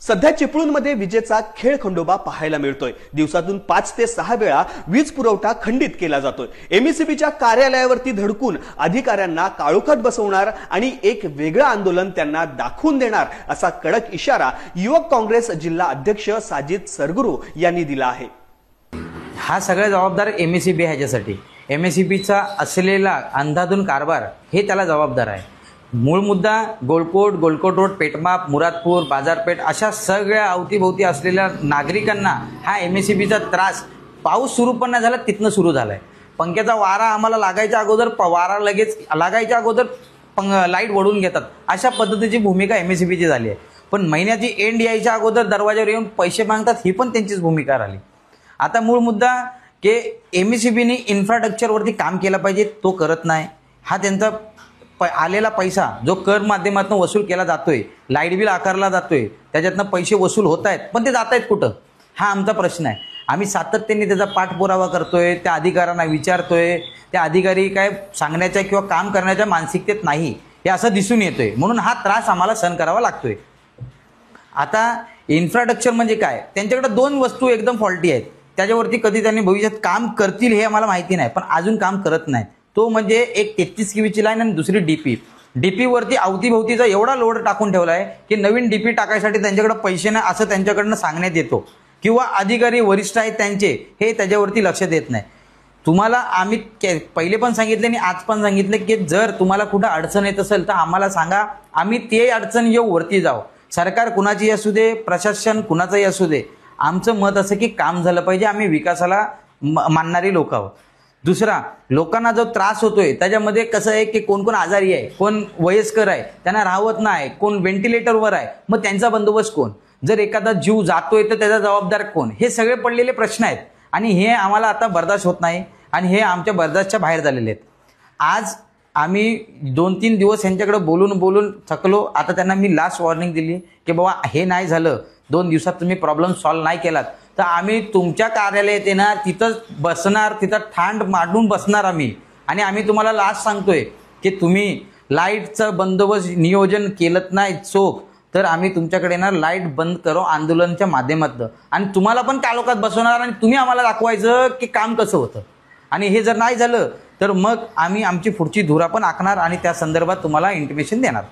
सध्या चिपळूणमध्ये विजेचा खेळखंडोबा पाहायला मिळतोय। दिवसातून 5 ते 6 वेळा वीज पुरवठा खंडित केला जातोय। एमएससीबीच्या कार्यालयावरती धडकून अधिकाऱ्यांना काळोखात बसवणार आणि एक वेगळं आंदोलन त्यांना दाखवून देणार असा कडक इशारा युवक काँग्रेस जिल्हा अध्यक्ष साजिद सरगुरू यांनी दिला आहे। हा सगळा जबाबदार एमएससीबी आहे। ह्याच्यासाठी एमएससीबीचा असलेला अंधाधुंद कारभार हे त्याला जबाबदार आहे। मूळ मुद्दा गोलकोट रोड, पेटमाप, मुरादपूर, बाजारपेठ अशा सगळ्या अवतीभोवती असलेल्या नागरिकांना हा एमएससीबीचा त्रास पाऊस सुरू पण नाही झाला तिथनं सुरू झालाय। पंख्याचा वारा आम्हाला लागायच्या अगोदर वारा लगेच लागायच्या अगोदर लाईट वळून घेतात, अशा पद्धतीची भूमिका एमएससीबीची झाली आहे। पण महिन्याची एंड यायच्या अगोदर दरवाजावर येऊन पैसे मागतात, ही पण त्यांचीच भूमिका राहिली। आता मूळ मुद्दा की एमएससीबीने इन्फ्रास्ट्रक्चरवरती काम केलं पाहिजे, तो करत नाही। हा त्यांचा आलेला पैसा जो कर माध्यमातून वसूल केला जातोय, लाईट बिल आकारला जातोय, त्याच्यातनं पैसे वसूल होत आहेत, पण ते जात आहेत कुठं, हा आमचा प्रश्न आहे। आम्ही सातत्याने त्याचा पाठपुरावा करतोय, त्या अधिकाऱ्यांना विचारतोय, त्या अधिकारी काय सांगण्याच्या किंवा काम करण्याच्या मानसिकतेत नाही हे असं दिसून येतोय, म्हणून हा त्रास आम्हाला सहन करावा लागतोय। आता इन्फ्रास्ट्रक्चर म्हणजे काय, त्यांच्याकडे 2 वस्तू एकदम फॉल्टी आहेत, त्याच्यावरती कधी त्यांनी भविष्यात काम करतील हे आम्हाला माहिती नाही, पण अजून काम करत नाही। तो म्हणजे एक 33 केवीची लाईन आणि दुसरी डीपी वरती अवतीभोवतीचा एवढा लोड टाकून ठेवला आहे की नवीन डीपी टाकायसाठी त्यांच्याकडे पैसे नाही असं त्यांच्याकडनं सांगण्यात येतो, किंवा अधिकारी वरिष्ठ आहेत त्यांचे हे त्याच्यावरती लक्ष देत नाही। तुम्हाला आम्ही पहिले पण सांगितले आणि आज पण सांगितले की जर तुम्हाला कुठं अडचण येत असेल तर आम्हाला सांगा, आम्ही ते अडचण येऊ वरती जाऊ। सरकार कुणाची असू दे, प्रशासन कुणाचंही असू दे, आमचं मत असं की काम झालं पाहिजे। आम्ही विकासाला मानणारी लोक आहोत। दुसरा, लोकांना जो त्रास होतोय त्याच्यामध्ये कसं आहे की कोण कोण आजारी आहे, कोण वयस्कर आहे, त्यांना राहत नाही, कोण व्हेंटिलेटरवर आहे, मग त्यांचा बंदोबस्त कोण, जर एखादा जीव जातोय तर त्याचा जबाबदार कोण, हे सगळे पडलेले प्रश्न आहेत आणि हे आम्हाला आता बर्दाश्त होत नाही आणि हे आमच्या बर्दाश्तच्या बाहेर झालेले आहेत। आज आम्ही 2-3 दिवस यांच्याकडे बोलून थकलो। आता त्यांना मी लास्ट वॉर्निंग दिली की बाबा हे नाही झालं, 2 दिवसात तुम्ही प्रॉब्लेम सॉल्व्ह नाही केलात तर आम्ही तुमच्या कार्यालयात येणार, तिथं बसणार, तिथं ठाण मांडून बसणार आम्ही। आणि आम्ही तुम्हाला लास्ट सांगतोय की तुम्ही लाईटचं बंदोबस्त नियोजन केलं नाही चोख तर आम्ही तुमच्याकडे येणार, लाईट बंद करो आंदोलनाच्या माध्यमातून, आणि तुम्हाला पण कालोखात बसवणार आणि तुम्ही आम्हाला दाखवायचं की काम कसं होतं। आणि हे जर नाही झालं तर मग आम्ही आमची पुढची धुरा पण आखणार आणि त्या संदर्भात तुम्हाला इंटिमेशन देणार।